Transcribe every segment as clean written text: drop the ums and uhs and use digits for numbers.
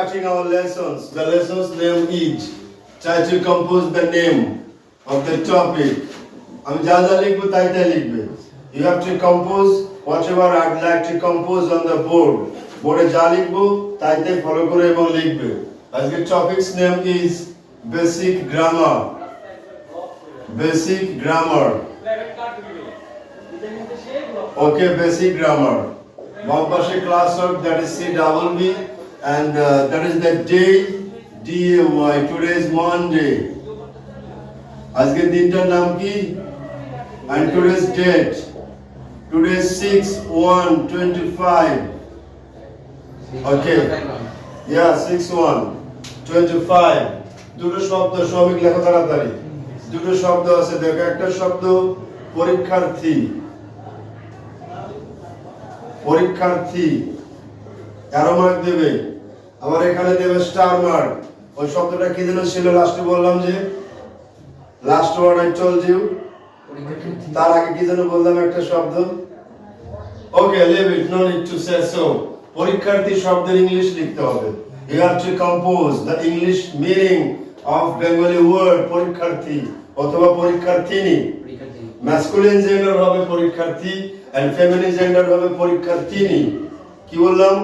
starting our lessons. The lesson's name is try to compose the name of the topic. আমি যা যা লিখবো তাই তাই লিখবে। You have to compose whatever I'd like to compose on the board. বোর্ডে যা লিখবো তাই তাই ফলো করে এবং লিখবে। আজকের টপিক's name is basic grammar. Basic grammar. Okay, basic grammar. বাম পাশে class work, that is CWB, and that is the day, DAY. Today is Monday. আজকের দিনটার নাম কি? And today's date. Today is 6/1/25. Okay. Yeah, 6/1/25. দুটো শব্দ শ্রমিক লেখো তাড়াতাড়ি। দুটো শব্দ আছে দেখো, একটা শব্দ পরীক্ষার্থী। পরীক্ষার্থী অ্যারো মার্ক দেবে, আবার এখানে দেবে স্টার মার্ক। ওই শব্দটা কি যেন ছিল লাস্টে বললাম যে last word I told you, তার আগে কি যেন বললাম একটা শব্দ। Okay, leave it, no need to say so. পরীক্ষার্থী শব্দের ইংলিশ লিখতে হবে। You have to compose the English meaning of Bengali word পরীক্ষার্থী অথবা পরীক্ষার্থিনী। ম্যাসকুলিন জেন্ডার হবে পরীক্ষার্থী and feminine gender হবে পরীক্ষার্থিনী। কি বললাম?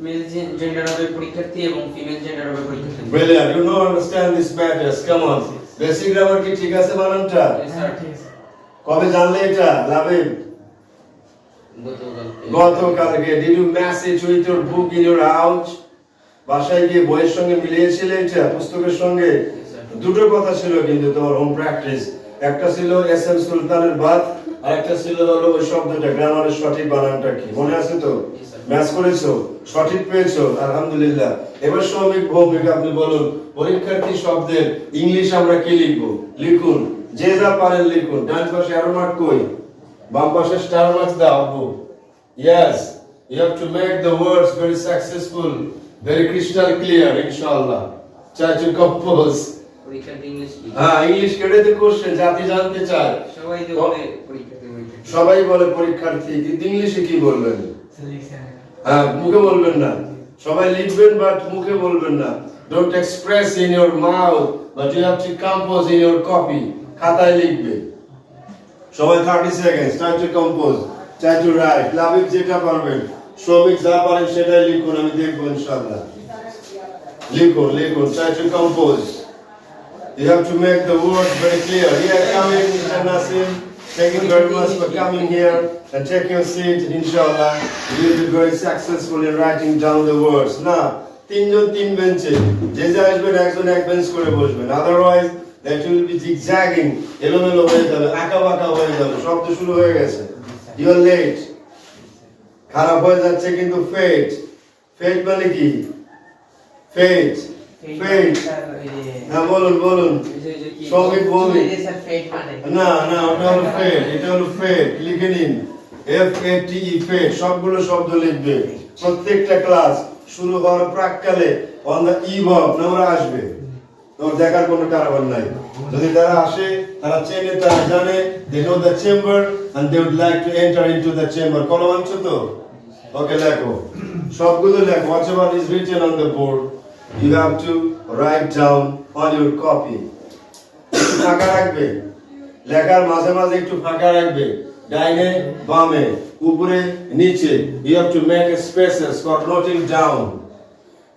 মেল জেন্ডার হবে পরীক্ষার্থী এবং ফিমেল জেন্ডার হবে পরীক্ষার্থী। Brilliant, you know understand this matters. Come on, basic grammar কি ঠিক আছে বানানটা? Yes sir, ঠিক আছে। কবে জানলে এটা লাভিব? গতকালকে। Did you match it with your book in your house? বাসায় গিয়ে বইয়ের সঙ্গে মিলিয়েছিলে এটা পুস্তকের সঙ্গে? দুটো কথা ছিল কিন্তু তোমার হোম প্র্যাকটিস। একটা ছিল এস এম সুলতানের বাদ, আর একটা ছিল হলো ওই শব্দটা গ্রামারের সঠিক বানানটা কি মনে আছে তো? ম্যাচ করেছো, সঠিক পেয়েছো, আলহামদুলিল্লাহ। এবার শ্রমিক ভৌমিক আপনি বলুন পরীক্ষার্থী শব্দের ইংলিশ আমরা কি লিখবো? লিখুন, যে যা পারেন লিখুন। ডান পাশে অ্যারো মার্ক কই, বাম পাশে স্টার মার্ক দাও আব্বু। Yes, you have to make the words very successful, very crystal clear ইনশাআল্লাহ। Try to compose. পরীক্ষার্থী ইংলিশ কি? হ্যাঁ, ইংলিশ কেটে তো কোশ্চেন জাতি জানতে চায়। সবাই তো বলে পরীক্ষার্থী। সবাই বলে পরীক্ষার্থী, কিন্তু ইংলিশে কি বলবেন? হ্যাঁ, মুখে বলবেন না। সবাই লিখবেন বাট মুখে বলবেন না। Don't express in your mouth but you have to compose in your copy. খাতায় লিখবে। সবাই 30 seconds try to compose, try to write. লাভিব যেটা পারবেন, শ্রমিক যা পারেন সেটাই লিখুন, আমি দেখবো ইনশাআল্লাহ। লিখুন লিখুন, try to compose. You have to make the words very clear. Here coming, Mr. Nasim. Thank you very much for coming here and take your seat. Inshallah, you will be very successful in writing down the words. Now, তিনজন তিন বেঞ্চে, যে যা আসবেন একজন এক bench করে বসবেন। Otherwise, that will be zigzagging. এলোমেলো হয়ে যাবে, আঁকা বাঁকা হয়ে যাবে। শব্দ শুরু হয়ে গেছে। You are late. খারাপ হয়ে যাচ্ছে কিন্তু fate. Fate মানে কি? Fate. Fate. হ্যাঁ বলুন বলুন। শ্রমিক ভৌমিক। না না, ওটা হলো ফেট, এটা হলো ফেট। লিখে নিন, FATE, ফেট। সবগুলো শব্দ লিখবে। প্রত্যেকটা ক্লাস শুরু হওয়ার প্রাককালে অন দ্য ইভ অফ নোরা আসবে। তোর দেখার কোনো কারণ নাই। যদি তারা আসে, তারা চেনে, তারা জানে, they know the chamber and they would like to enter into the chamber. কলম আনছো তো? ওকে, লেখো, সবগুলো লেখো। whatever is written on the board you have to write down on your copy. ফাঁকা রাখবে, লেখার মাঝে মাঝে একটু ফাঁকা রাখবে। ডাইনে বামে উপরে নিচে you have to make spaces for noting down.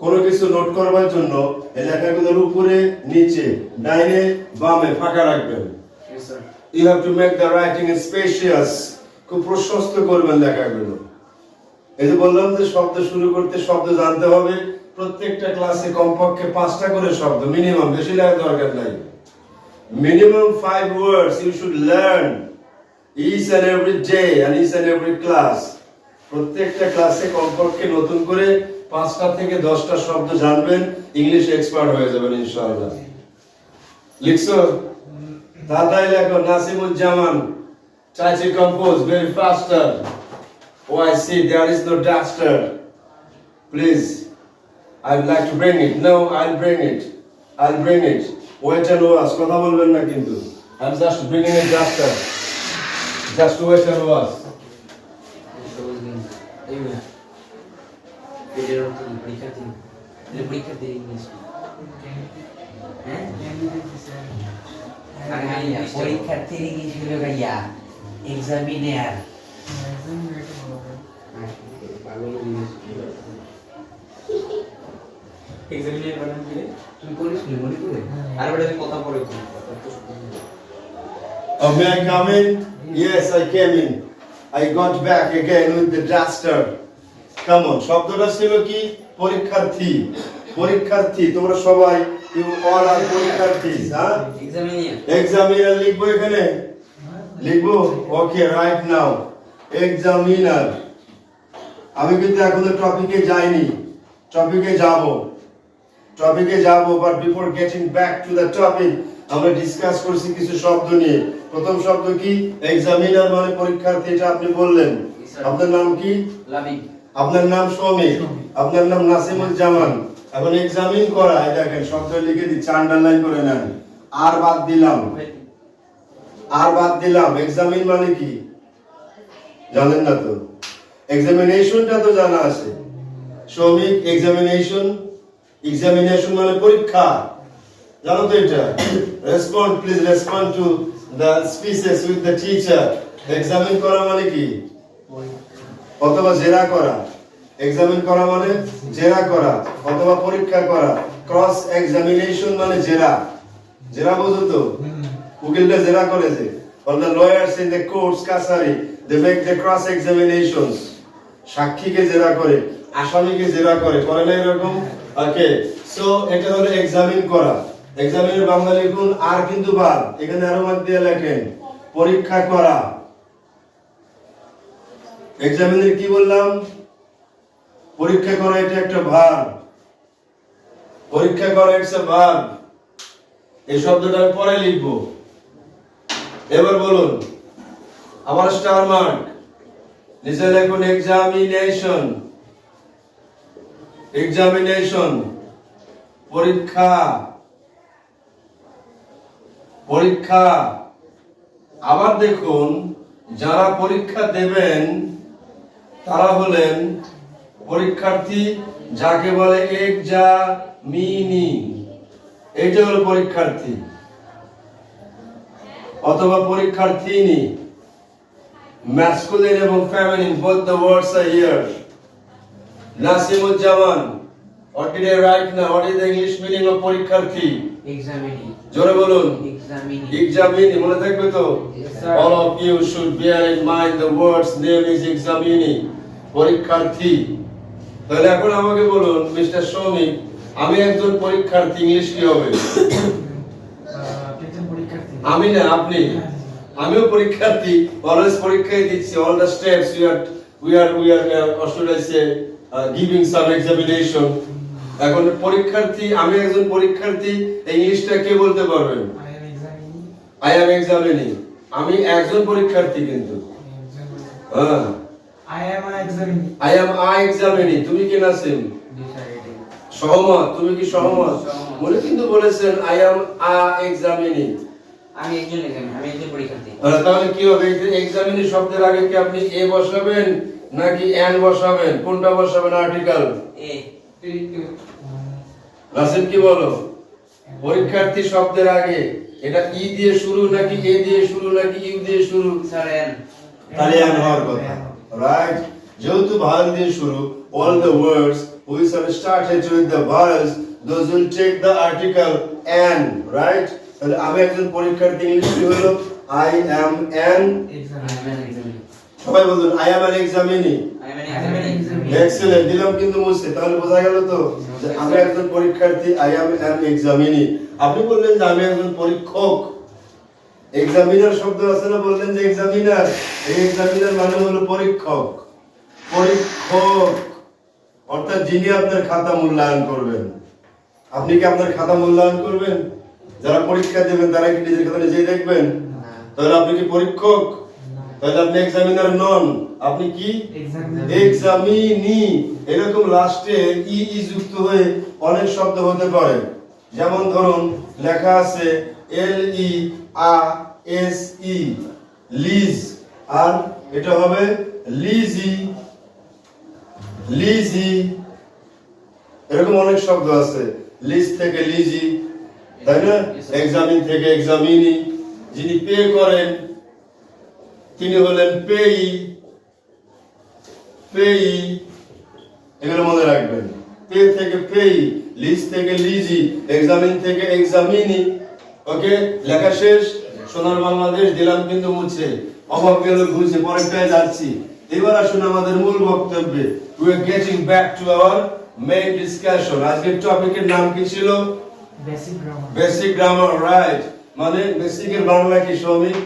কোনো কিছু নোট করবার জন্য এই লেখাগুলোর উপরে নিচে ডাইনে বামে ফাঁকা রাখবেন। Yes sir. You have to make the writing spacious. খুব প্রশস্ত করবেন লেখাগুলো। এই যে বললাম যে শব্দ শুরু করতে শব্দ জানতে হবে। প্রত্যেকটা ক্লাসে কমপক্ষে 5টা করে শব্দ মিনিমাম, বেশি লেখার দরকার নাই। Minimum 5 words you should learn each and every day and each and every class. প্রত্যেকটা ক্লাসে কমপক্ষে নতুন করে 5টা থেকে 10টা শব্দ জানবেন, ইংলিশ এক্সপার্ট হয়ে যাবেন ইনশাআল্লাহ। লিখছো? তাড়াতাড়ি লেখো। নাসিমুজ্জামান, try to compose very faster. Oh, I see there is no duster. Please, I'd like to bring it. No, I'll bring it. I'll bring it. Wait and watch. কথা বলবেন না কিন্তু। I'm just bringing a duster. Just wait and watch. পরীক্ষার্থী English হ্যাঁ পরীক্ষার্থীর English হলো গাইয়া examiner examiner বানান কি রে? তুমি করিস নি মনে করে আর বড় কথা পড়ে May I come in? Yes, I came in. I got back again with the duster. Come on, শব্দটা ছিল কি? পরীক্ষার্থী। পরীক্ষার্থী, তোমরা সবাই you all are পরীক্ষার্থী, হ্যাঁ? এক্সামিনার এক্সামিনার লিখবো এখানে? লিখবো? Okay, right now. এক্সামিনার। আমি কিন্তু এখনো টপিকে যাইনি। টপিকে যাব, but before getting back to the topic, আমরা ডিসকাস করছি কিছু শব্দ নিয়ে। প্রথম শব্দ কি? এক্সামিনার মানে পরীক্ষার্থী, এটা আপনি বললেন। আপনার নাম কি? লাবিব আপনার নাম শমিক, আপনার নাম নাসিমুল জামান। এখন এক্সামিন করা, এই দেখেন শব্দ লিখে দিচ্ছি, আন্ডারলাইন করে নেন। আর বাদ দিলাম। এক্সামিন মানে কি জানেন না তো? এক্সামিনেশনটা তো জানা আছে। শমিক এক্সামিনেশন মানে পরীক্ষা, জানো তো এটা? Please respond to the speeches with the teacher. Examine করা মানে কি? অথবা জেরা করা। এক্সামিন করা মানে জেরা করা অথবা পরীক্ষা করা। ক্রস এক্সামিনেশন মানে জেরা বোঝো তো? উকিলটা জেরা করেছে। All the lawyers in the courts কাছারি they make the cross examinations. সাক্ষীকে জেরা করে, আসামিকে জেরা করে না এরকম? ওকে, সো এটা হলো এক্সামিন করা। এক্সামিনের বাংলা লিখুন আর কিন্তু বাদ, এখানে আরো বাদ দিয়ে লেখেন পরীক্ষা করা। এক্সামিনের কি বললাম? পরীক্ষা করা, এটা একটা ভার্ব। পরীক্ষা করা ইটস আ ভার্ব। এই শব্দটা আমি পরে লিখব। এবার বলুন, আবার স্টার মার্ক নিচে লিখুন এক্সামিনেশন পরীক্ষা। আবার দেখুন, যারা পরীক্ষা দেবেন তারা হলেন পরীক্ষার্থী, যাকে বলে এক্সামিনি। এটা হলো পরীক্ষার্থী অথবা পরীক্ষার্থিনী। ম্যাসকুলিন এবং feminine both the words are here. Nasimul Zaman, what did I write now? What is the English meaning of পরীক্ষার্থী? এক্সামিনি জোরে বলুন। এক্সামিনি মনে থাকবে তো? Yes, sir. All of you should bear in mind the words name is examini, পরীক্ষার্থী। তাহলে এখন আমাকে বলুন মিস্টার শৌমিক, আমি একজন পরীক্ষার্থী, ইংলিশ কি হবে? আমি না, আপনি। আমিও পরীক্ষার্থী, অলওয়েজ পরীক্ষায় দিচ্ছি। all the steps we are should I say giving some examination. এখন পরীক্ষার্থী, আমি একজন পরীক্ষার্থী, ইংলিশটা কে বলতে পারবেন? I am examining. আমি একজন পরীক্ষার্থী কিন্তু। হ্যাঁ, I am examining. তুমি কি নাসিম? সহমত? তুমি কি সহমত? বলে কিন্তু বলেছেন I am examining. আমি একজন পরীক্ষার্থী। তাহলে কি হবে? এক্সামিনি শব্দের আগে কি আপনি এ বসাবেন নাকি এন বসাবেন? কোনটা বসাবেন? Article a. নাসিম কি বলো? পরীক্ষার্থী শব্দের আগে এটা ই দিয়ে শুরু নাকি এ দিয়ে শুরু নাকি ইউ দিয়ে শুরু? Sir N. তাহলে এন হওয়ার কথা, রাইট? যেহেতু ভাওয়েল দিয়ে শুরু, all the words which are started with the vowels, those will take the article an, right? তাহলে আমি একজন পরীক্ষার্থী, ইংলিশ কি হলো? I am an examiner. সবাই বলুন I am an examinee. Excellent, দিলাম কিন্তু মুছে। তাহলে বোঝা গেল তো যে আমি একজন পরীক্ষার্থী, I am an examinee. আপনি বললেন যে আমি একজন পরীক্ষক। এক্সামিনার শব্দ আছে না, বললেন যে এক্সামিনার। এই এক্সামিনার মানে হলো পরীক্ষক। অর্থাৎ যিনি আপনার খাতা মূল্যায়ন করবেন। আপনি কি আপনার খাতা মূল্যায়ন করবেন? যারা পরীক্ষা দেবেন তারা কি নিজের খাতা নিজেই দেখবেন? তাহলে আপনি কি পরীক্ষক? তাহলে আপনি এক্সামিনার নন, আপনি কি? এক্সামিনি। এরকম লাস্টে ই যুক্ত হয়ে অনেক শব্দ হতে পারে। যেমন ধরুন লেখা আছে LEASE, লিজ, আর এটা হবে লিজি। এরকম অনেক শব্দ আছে, লিজ থেকে লিজি, তাই না? এক্সামিন থেকে এক্সামিনি। যিনি পে করেন তিনি হলেন পেই, পেই, এগুলো মনে রাখবেন। পে থেকে পেই, লিজ থেকে লিজি, এক্সামিন থেকে এক্সামিনি। ওকে, লেখা শেষ। সোনার বাংলাদেশ দিলাম কিন্তু মুছে, অভাব গেল ঘুষে, পরে পেয়ে যাচ্ছি। এবার আসুন আমাদের মূল বক্তব্যে। We are getting back to our main discussion. আজকের টপিকের নাম কি ছিল? Basic grammar. Basic grammar, right. মানে বেসিকের বাংলা কি শ্রমিক?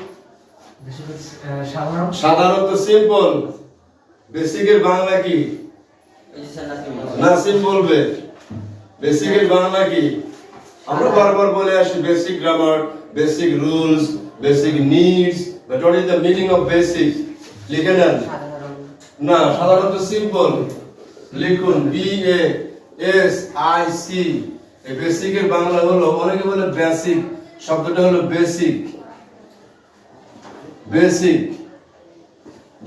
সাধারণ। সাধারণত সিম্পল। বেসিকের বাংলা কি? এই যে স্যার নাসিম বলছেন। নাসিম বলবে। বেসিকের বাংলা কি? আমরা বারবার বলে আসি basic grammar, basic rules, basic needs, but what is the meaning of basic? লিখে নেন। সাধারণ। না, সাধারণত সিম্পল। লিখুন B A S I C. এই বেসিকের বাংলা হলো, অনেকে বলে বেসিক, শব্দটা হলো বেসিক। বেসিক,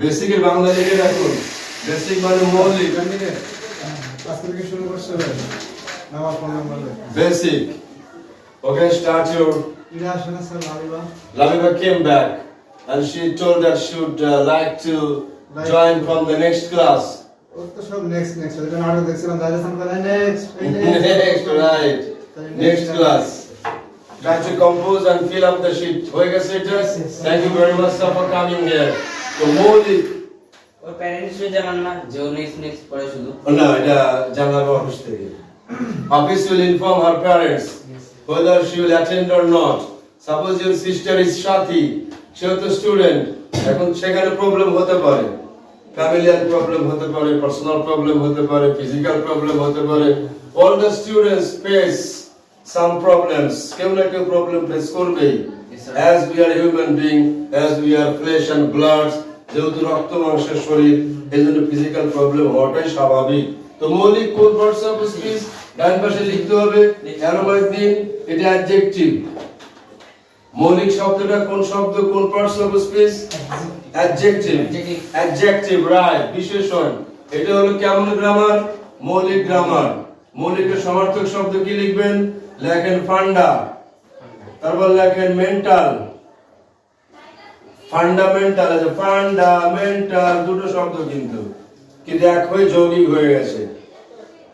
বেসিকের বাংলা লিখে রাখুন। বেসিক মানে মৌলিক। আজকে থেকে শুরু করতে হবে। নামার phone number. Basic. Okay, start your. এটা আসলে sir লালিবা। Laviva came back and she told that she would like to join from the next class. ও তো সব নেক্সট এটা নাটক দেখছিলাম দাদাসান বলে next Next, right. Next class. Try to compose and fill up the sheet. হয়ে গেছে এটা? Yes. Thank you very much sir for coming here. তো মৌলিক, ওর প্যারেন্টসও জানান না যে ও নেক্সট পড়ে শুধু। না এটা জানাবো অফিস থেকে। Office will inform her parents whether she will attend or not. Suppose your sister is Shati, she is a student. এখন সেখানে প্রবলেম হতে পারে, ফ্যামিলিয়ার প্রবলেম হতে পারে, পার্সোনাল প্রবলেম হতে পারে, ফিজিক্যাল প্রবলেম হতে পারে। All the students face some problems. কেউ না কেউ প্রবলেম ফেস করবেই। Yes, sir. As we are human being, as we are flesh and blood, যেহেতু রক্ত মাংসের শরীর, এই জন্য ফিজিক্যাল প্রবলেম হওয়াটাই স্বাভাবিক। তো মৌলিক কোন পার্টস অফ স্পিচ ডান পাশে লিখতে হবে, অ্যারো মার্ক দিন, এটা অ্যাডজেক্টিভ। মৌলিক শব্দটা কোন শব্দ, কোন parts of speech? Adjective. Adjective, right, বিশেষণ। এটা হলো কেমন গ্রামার? মৌলিক গ্রামার। মৌলিকের সমার্থক শব্দ কি লিখবেন? লেখেন ফান্ডা, তারপর লেখেন মেন্টাল। ফান্ডামেন্টাল আছে, ফান্ডামেন্টাল দুটো শব্দ কিন্তু এক হয়ে যৌগিক হয়ে গেছে।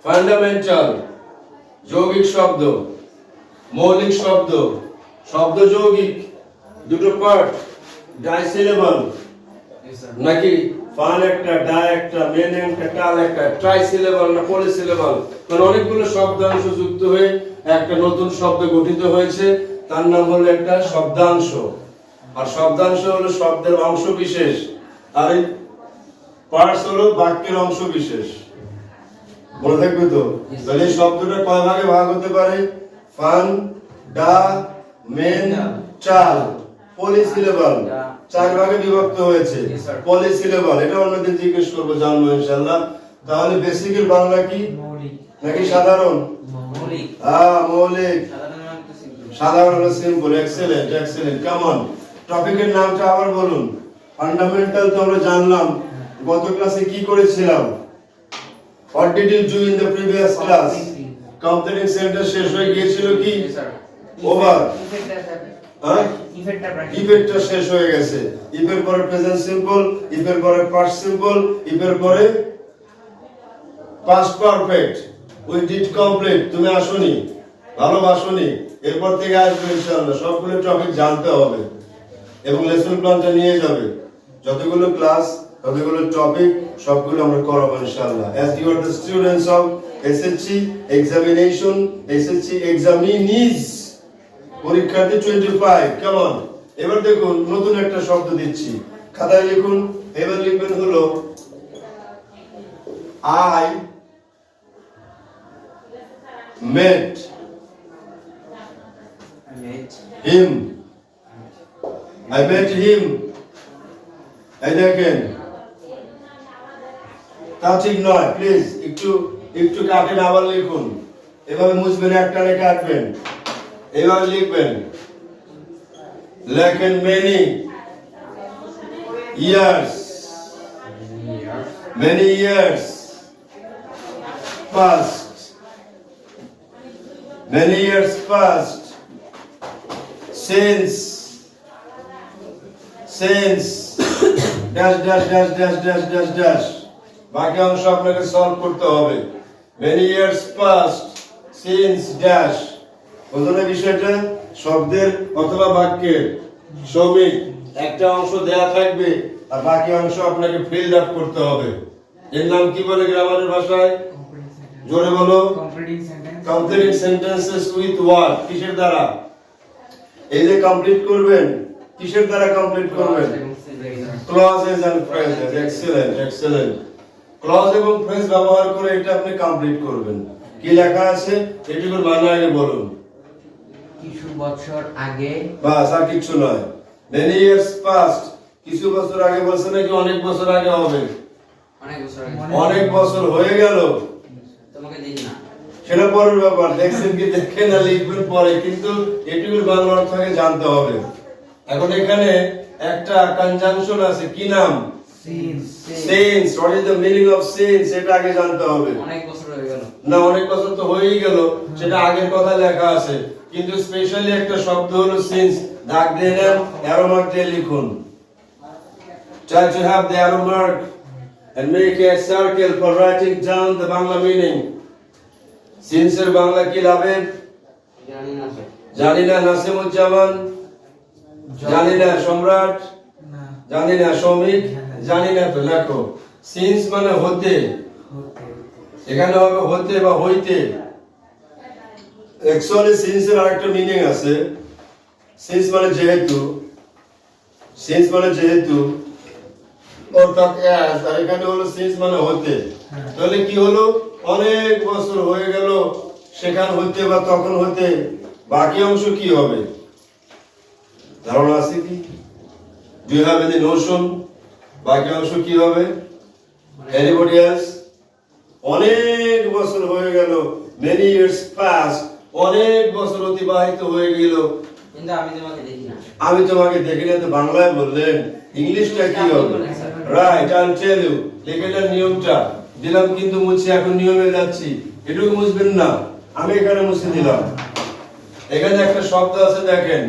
ফান্ডামেন্টাল যৌগিক শব্দ, মৌলিক শব্দ, শব্দ যৌগিক, দুটো পার্ট, ডাইসিলেবল নাকি ফান একটা, ডাই একটা, মেন একটা, টাল একটা, ট্রাইসিলেবল না পলিসিলেবল, মানে অনেকগুলো শব্দাংশ যুক্ত হয়ে একটা নতুন শব্দ গঠিত হয়েছে, তার নাম হলো একটা শব্দাংশ। আর শব্দাংশ হলো শব্দের অংশ বিশেষ, আর এই পার্টস হলো বাক্যের অংশ বিশেষ। মনে থাকবে তো? তাহলে এই শব্দটা কয় ভাগে ভাগ হতে পারে? ফান, ডা, মেন, চাল, পলিসিলেবল, চার ভাগে বিভক্ত হয়েছে। পলিসিলেবল, এটা অন্যদিন জিজ্ঞেস করবো, জানবো ইনশাআল্লাহ। তাহলে বেসিকের বাংলা কি নাকি সাধারণ? মৌলিক। মৌলিক। সাধারণ মানে তো সিম্পল। সাধারণ হলো simple. Excellent, excellent. Come on, টপিকের নামটা আবার বলুন। ফান্ডামেন্টাল তো আমরা জানলাম, গত ক্লাসে কি করেছিলাম? What did you do in the previous class? Completing sentence শেষ হয়ে গিয়েছিল কি? ওভার। ইফেক্টটা শেষ হয়ে গেছে। ইফের পরে প্রেজেন্ট সিম্পল, ইফের পরে পাস্ট সিম্পল, ইফের পরে past perfect. We did complete. তুমি আসোনি, ভালোবাসোনি, এরপর থেকে আসবে ইনশাআল্লাহ। সবগুলো টপিক জানতে হবে এবং লেসন প্ল্যানটা নিয়ে যাবে। যতগুলো ক্লাস, ততগুলো টপিক, সবগুলো আমরা করাবো ইনশাআল্লাহ। As you are the students of SSC examination, SSC examinees, পরীক্ষার্থী 25, come on। এবার দেখুন নতুন একটা শব্দ দিচ্ছি, খাতায় লিখুন। এবার লিখবেন হলো I met him. I met him. এই দেখেন, তা ঠিক নয়, প্লিজ একটু একটু কাটেন, আবার লিখুন। এভাবে মুছবেন, একটানে কাটবেন, এভাবে লিখবেন। লেখেন many years, many years past, many years past, since dash dash dash dash dash dash dash বাকি অংশ আপনাকে সলভ করতে হবে many years past since dash বুঝলে বিষয়টা শব্দের অথবা বাক্যের শ্রমিক একটা অংশ দেয়া থাকবে আর বাকি অংশ আপনাকে ফিল আপ করতে হবে এর নাম কি বলে গ্রামারের ভাষায় জোরে বলো কমপ্লিটিং সেন্টেন্সেস উইথ ওয়ার্ড কিসের দ্বারা এই যে কমপ্লিট করবেন কিসের দ্বারা কমপ্লিট করবেন clauses and phrases excellent clause এবং ফ্রেজ ব্যবহার করে এটা আপনি কমপ্লিট করবেন কি লেখা আছে এটুকুর মানে আগে বলুন কিছু বছর আগে বাস আর কিছু নয় many years past কিছু বছর আগে বলছে নাকি অনেক বছর আগে হবে অনেক বছর আগে অনেক বছর হয়ে গেল তোমাকে দেখি না সেটা পরের ব্যাপার দেখছেন কি দেখে না লিখবেন পরে কিন্তু এটুকুর বাংলা অর্থ আগে জানতে হবে এখন এখানে একটা কনজাংশন আছে কি নাম since what is the meaning of since এটা আগে জানতে হবে অনেক বছর হয়ে গেল না অনেক বছর তো হয়েই গেল সেটা আগের কথা লেখা আছে কিন্তু স্পেশালি একটা শব্দ হলো since দাগ দিয়ে নেন অ্যারো মার্ক দিয়ে লিখুন try to have the arrow mark and make a circle for writing down the Bangla meaning since এর বাংলা কি লাভের জানি না স্যার জানি না নাসিমুজ্জামান জানি না সম্রাট জানি না শ্রমিক জানি না তো লেখো সিন্স মানে হতে এখানে হবে হতে বা হইতে অ্যাকচুয়ালি সিন্স এর আরেকটা মিনিং আছে সিন্স মানে যেহেতু অর্থাৎ অ্যাজ আর এখানে হলো সিন্স মানে হতে তাহলে কি হলো অনেক বছর হয়ে গেল সেখান হতে বা তখন হতে বাকি অংশ কি হবে ধারণা আছে কি do you have any notion বাকি অংশ কি হবে anybody else অনেক বছর হয়ে গেল many years past অনেক বছর অতিবাহিত হয়ে গেল কিন্তু আমি তোমাকে দেখি না আমি তোমাকে দেখি না তো বাংলায় বললেন ইংলিশটা কি হবে রাইট আই টেল ইউ লেখাটার নিয়মটা দিলাম কিন্তু মুছে এখন নিয়মে যাচ্ছি এটুকু বুঝবেন না আমি এখানে মুছে দিলাম এখানে একটা শব্দ আছে দেখেন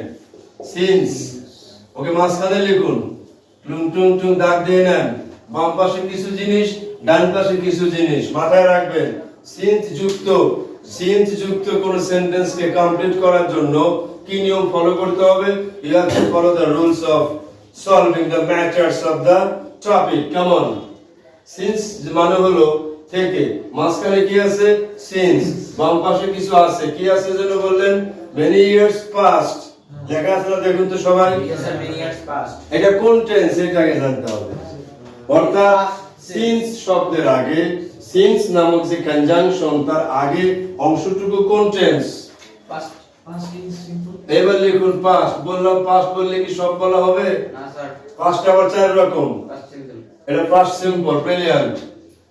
সিন্স ওকে মাঝখানে লিখুন টুং টুং টুং দাগ দিয়ে নেন বাম পাশে কিছু জিনিস ডান পাশে কিছু জিনিস মাথায় রাখবেন সিন্স যুক্ত কোন সেন্টেন্সকে কমপ্লিট করার জন্য কি নিয়ম ফলো করতে হবে you have to follow the rules of solving the matters of the topic come on since মানে হলো থেকে মাঝখানে কি আছে সিন্স বাম পাশে কিছু আছে কি আছে যেন বললেন many years past লেখা আছে না দেখুন তো সবাই yes sir many years past এটা কোন টেন্স এটা আগে জানতে হবে অর্থাৎ সিন্স শব্দের আগে সিন্স নামক যে কনজাংশন তার আগে অংশটুকু কোন টেন্স past এবার লিখুন পাস্ট বললাম পাস্ট বললে কি সব বলা হবে না স্যার পাস্ট আবার চার রকম past simple এটা পাস্ট সিম্পল ব্রিলিয়ান্ট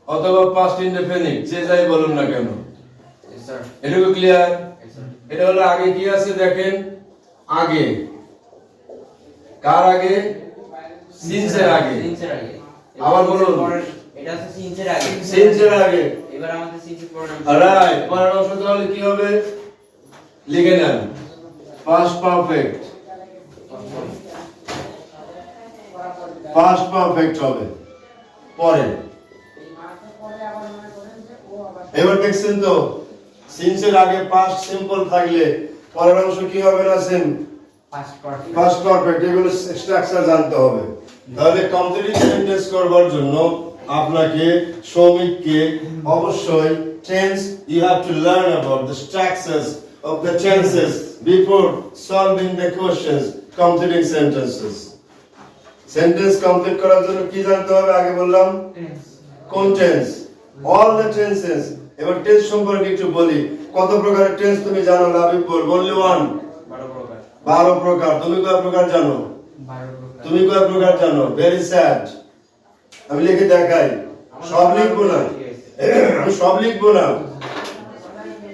অথবা পাস্ট ইনডেফিনিট যে যাই বলুন না কেন yes sir এটা কি ক্লিয়ার yes sir এটা হলো আগে কি আছে দেখেন আগে কার আগে সিন্সের আগে সিন্সের আগে আবার বলুন এটা আছে সিন্সের আগে সিন্সের আগে এবার আমাদের সিন্সের পরিণাম রাইট পরের অংশ তাহলে কি হবে লিখে নেন পাস্ট পারফেক্ট হবে পরে এবার দেখছেন তো সিন্সের আগে পাস্ট সিম্পল থাকলে পরের অংশ কি হবে না সেম পাস্ট পারফেক্ট এগুলো স্ট্রাকচার জানতে হবে তাহলে কমপ্লিট সেন্টেন্স করবার জন্য আপনাকে শ্রমিককে অবশ্যই tense you have to learn about the structures of the tenses before solving the questions completing sentences sentence complete করার জন্য কি জানতে হবে আগে বললাম কোন টেন্স all the tenses এবার টেন্স সম্পর্কে একটু বলি কত প্রকারের টেন্স তুমি জানো লাভিব বল only one 12 প্রকার তুমি কয় প্রকার জানো 12 তুমি কয় প্রকার জানো very sad আমি লিখে দেখাই সব লিখবো না আমি সব লিখবো না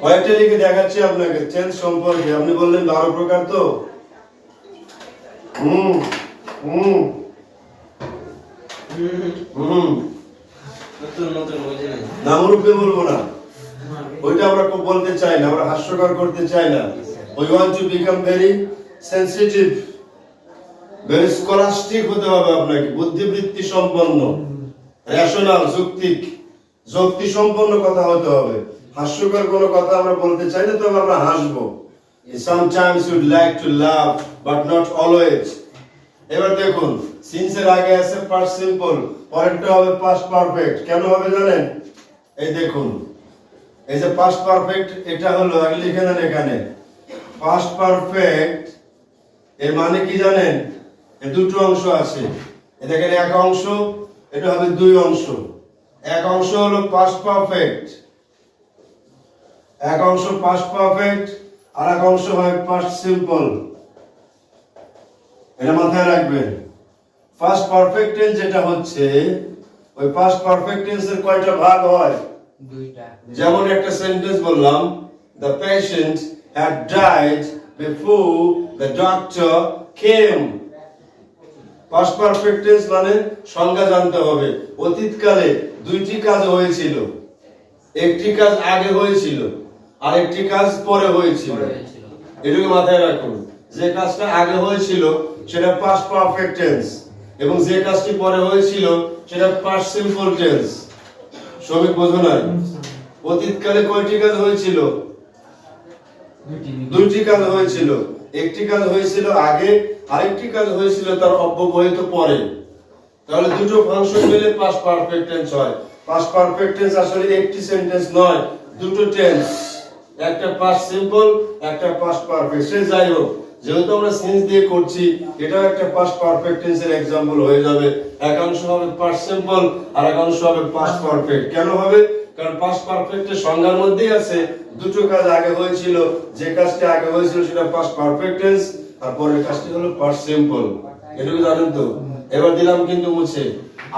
কয়েকটা লিখে দেখাচ্ছি আপনাকে টেন্স সম্পর্কে আপনি বললেন 12 প্রকার তো নতুন বুঝে নাই নাম রূপে বলবো না ওইটা আমরা খুব বলতে চাই না, আমরা হাস্যকর করতে চাই না। We want to become very sensitive, very scholastic হতে হবে আপনাকে, বুদ্ধিবৃত্তি সম্পন্ন, রেশনাল, যুক্তি সম্পন্ন কথা হতে হবে। হাস্যকর কোনো কথা আমরা বলতে চাই না, তবে আমরা হাসবো। Sometimes you'd like to laugh, but not always. এবার দেখুন, since এর আগে আছে past simple, পরেরটা হবে past perfect। কেন হবে জানেন? এই দেখুন, এই যে past perfect, এটা হলো আগে লিখে নেন এখানে। past perfect এর মানে কি জানেন? এর দুটো অংশ আছে। এই দেখেন এক অংশ, এটা হবে দুই অংশ। এক অংশ হলো past perfect, এক অংশ past perfect, আর এক অংশ হয় past simple। এটা মাথায় রাখবেন। past perfect tense যেটা হচ্ছে, ওই past perfect tense এর কয়টা ভাগ হয়? দুইটা। যেমন একটা সেন্টেন্স বললাম, the patient had died before the doctor came। past perfect tense মানে সংজ্ঞা জানতে হবে। অতীতকালে দুইটি কাজ হয়েছিল, একটি কাজ আগে হয়েছিল আর একটি কাজ পরে হয়েছিল। এটাকে মাথায় রাখুন, যে কাজটা আগে হয়েছিল সেটা past perfect tense, এবং যে কাজটি পরে হয়েছিল সেটা past simple tense। সবাই বোঝো না? অতীতকালে কয়টি কাজ হয়েছিল? দুইটি কাজ হয়েছিল, একটি কাজ হয়েছিল আগে, আরেকটি কাজ হয়েছিল তার অব্যবহিত পরে। তাহলে দুটো ফাংশন মিলে past perfect tense হয়। past perfect tense আসলে একটি সেন্টেন্স নয়, দুটো টেন্স, একটা past simple, একটা past perfect। সে যাই হোক, যেহেতু আমরা সিন্স দিয়ে করছি, এটাও একটা past perfect tense এর एग्जांपल হয়ে যাবে। একাংশ হবে past simple আর একাংশ হবে past perfect। কেন হবে? কারণ past perfect এর সংজ্ঞার মধ্যেই আছে দুটো কাজ আগে হয়েছিল, যে কাজটা আগে হয়েছিল সেটা past perfect tense, আর পরের কাজটি হলো past simple। এটুকু জানেন তো? এবার দিলাম কিন্তু মুছে।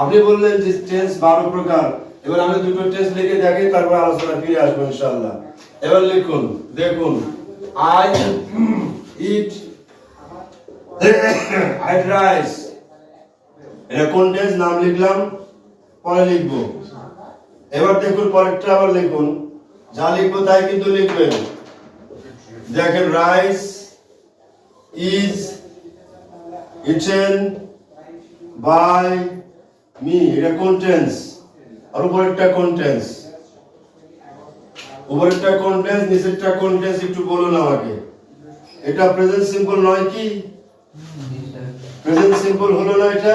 আপনি বললেন যে টেন্স 12 প্রকার, এবার আমি দুটো টেন্স লিখে দেখি, তারপর আলোচনা ফিরে আসবো ইনশাআল্লাহ। এবার লিখুন, দেখুন, I eat I'd rice। এটা কোন টেন্স নাম লিখলাম, পরে লিখবো। এবার দেখুন পরেরটা আবার লিখুন, যা লিখবো তাই কিন্তু লিখবেন। দেখেন, rice is eaten by me, এটা কোন টেন্স? আর উপরেরটা কোন টেন্স? উপরেরটা কোন টেন্স, নিচেরটা কোন টেন্স একটু বলুন আমাকে। এটা প্রেজেন্ট সিম্পল নয় কি? প্রেজেন্ট সিম্পল হলো না এটা?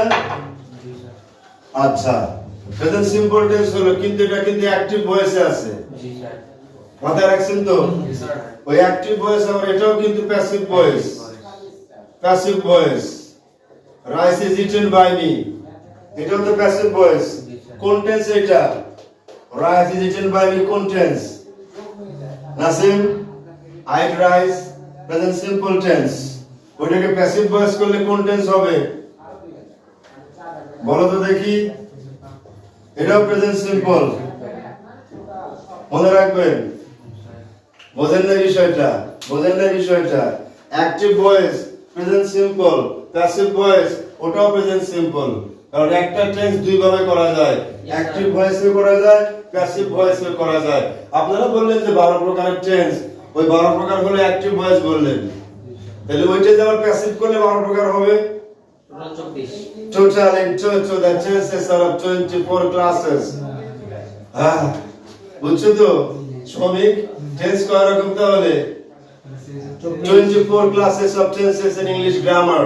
আচ্ছা, প্রেজেন্ট সিম্পল টেন্স হলো, কিন্তু এটা কিন্তু অ্যাকটিভ ভয়েসে আছে। মাথায় রাখছেন তো? ওই অ্যাকটিভ ভয়েস আবার এটাও কিন্তু passive voice. Passive voice, rice is eaten by me, এটাও তো প্যাসিভ ভয়েস। কোন টেন্স এটা? Rice is eaten by me কোন tense? Nasim, I eat rice, present simple tense. ওইটাকে প্যাসিভ ভয়েস করলে কোন টেন্স হবে? বলো তো দেখি। এটাও প্রেজেন্ট সিম্পল, মনে রাখবেন। বোঝেন না বিষয়টা? বোঝেন না বিষয়টা? Active voice present simple, passive voice ওটাও প্রেজেন্ট সিম্পল। কারণ একটা টেন্স দুই ভাবে করা যায়, অ্যাকটিভ ভয়েসে করা যায়, প্যাসিভ ভয়েসে করা যায়। আপনারা বললেন যে 12 প্রকারের টেন্স, ওই 12 প্রকার হলো অ্যাকটিভ ভয়েস বললেন, তাহলে ওইটা যে আবার প্যাসিভ করলে 12 প্রকার হবে। Total in total the tenses are of 24 classes। হ্যাঁ, বুঝছো তো? শ্রমিক টেন্স কয় রকম তাহলে? 24 classes of tenses in English grammar।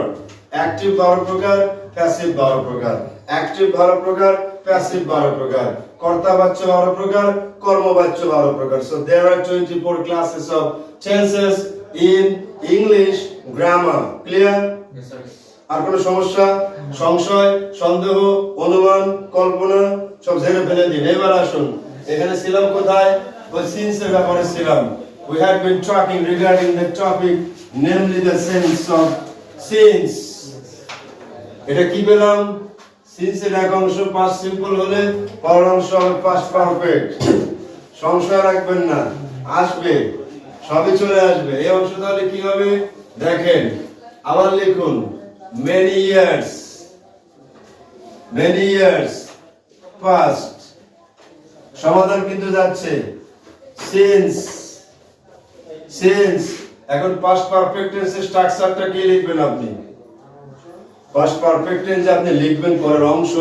Active 12 প্রকার, প্যাসিভ 12 প্রকার। অ্যাকটিভ 12 প্রকার, প্যাসিভ 12 প্রকার। কর্তাবাচ্য 12 প্রকার, কর্মবাচ্য 12 প্রকার। So there are 24 classes of tenses in English grammar। Clear? Yes sir। আর কোনো সমস্যা, সংশয়, সন্দেহ, অনুমান, কল্পনা সব ঝেড়ে ফেলে দিন। এবার আসুন, এখানে ছিলাম কোথায়? ওই সিন্স এর ব্যাপারে ছিলাম। We had been talking regarding the topic, namely the sense of since। এটা কি পেলাম? সিন্স এর এক অংশ past simple হলে পরের অংশ হবে past perfect। সংশয় রাখবেন না, আসবে, সবই চলে আসবে। এই অংশ তাহলে কি হবে দেখেন, আবার লিখুন, many years past। সমাধান কিন্তু যাচ্ছে, সিন্স এখন পাস্ট পারফেক্ট টেন্সের স্ট্রাকচারটা কি লিখবেন আপনি? পাস্ট পারফেক্ট টেন্স আপনি লিখবেন পরের অংশ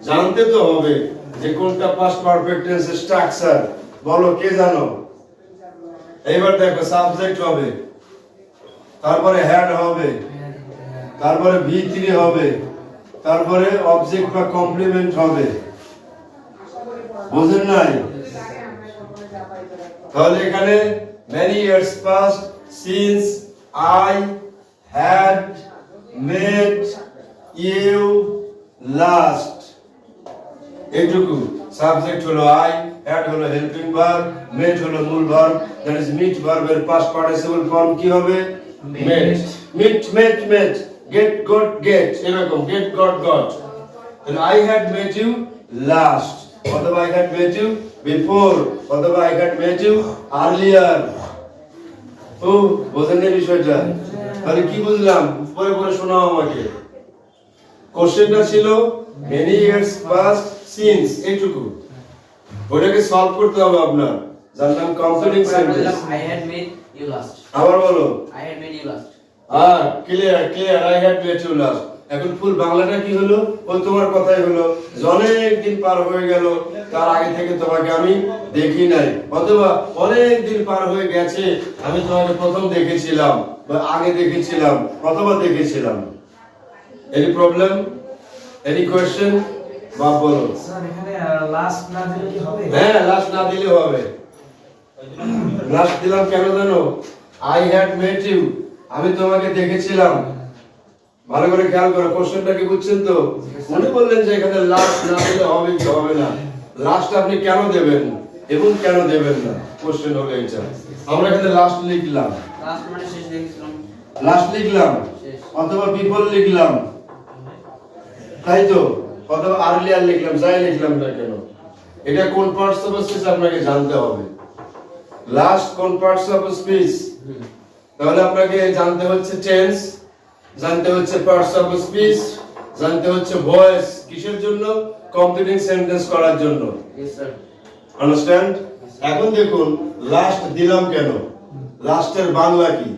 জানতে তো হবে যে কোনটা পাস্ট পারফেক্ট টেন্সের স্ট্রাকচার। বলো কে জানো? এইবার দেখো সাবজেক্ট হবে, তারপরে হ্যাড হবে, তারপরে V3 হবে, তারপরে অবজেক্ট বা কমপ্লিমেন্ট হবে। বুঝেন নাই? তাহলে এখানে many years past since I had met you last, এইটুকু। সাবজেক্ট হলো I, had হলো হেল্পিং ভার্ব, met হলো মূল ভার্ব, দ্যাট ইজ meet ভার্বের পাস্ট পার্টিসিপল ফর্ম কি হবে? met, get got get, এরকম get got got। তাহলে I had met you last, অথবা I had met you before, অথবা I had met you earlier। ও বোঝেন না বিষয়টা? তাহলে কি বুঝলাম? পরে পরে শোনাও আমাকে। কোশ্চেনটা ছিল many years past since, এইটুকু। ওটাকে সলভ করতে হবে আপনার, জানলাম completing sentence. I had made you last. আবার বলো। I had made you last. Clear I had met you last। এখন ফুল বাংলাটা কি হলো? ও তোমার কথাই হলো যে অনেক দিন পার হয়ে গেল, তার আগে থেকে তোমাকে আমি দেখি নাই, অথবা অনেক দিন পার হয়ে গেছে, আমি তোমাকে প্রথম দেখেছিলাম বা আগে দেখেছিলাম অথবা দেখেছিলাম। Any problem? Any question? বা বলো। স্যার এখানে লাস্ট না দিলে কি হবে? হ্যাঁ, লাস্ট না দিলে হবে। লাস্ট দিলাম কেন জানো? I had met you, আমি তোমাকে দেখেছিলাম। ভালো করে খেয়াল করো, কোশ্চেনটা কি বুঝছেন তো? উনি বললেন যে এখানে লাস্ট না দিলে হবে কি হবে না, লাস্ট আপনি কেন দেবেন এবং কেন দেবেন না, কোশ্চেন হলো এটা। আমরা এখানে লাস্ট লিখলাম, লাস্ট মানে শেষ দেখেছিলাম। লাস্ট লিখলাম, অথবা বিফোর লিখলাম, তাই তো, অথবা আর্লিয়ার লিখলাম, যাই লিখলাম না কেন, এটা কোন পার্টস অফ স্পিচ আপনাকে জানতে হবে। লাস্ট কোন পার্টস অফ স্পিচ? তাহলে আপনাকে জানতে হচ্ছে টেন্স, জানতে হচ্ছে পার্টস অফ স্পিচ, জানতে হচ্ছে ভয়েস। কিসের জন্য? কমপ্লিটিং সেন্টেন্স করার জন্য। Yes sir. আন্ডারস্ট্যান্ড? এখন দেখুন লাস্ট দিলাম কেন? লাস্টের বাংলা কি?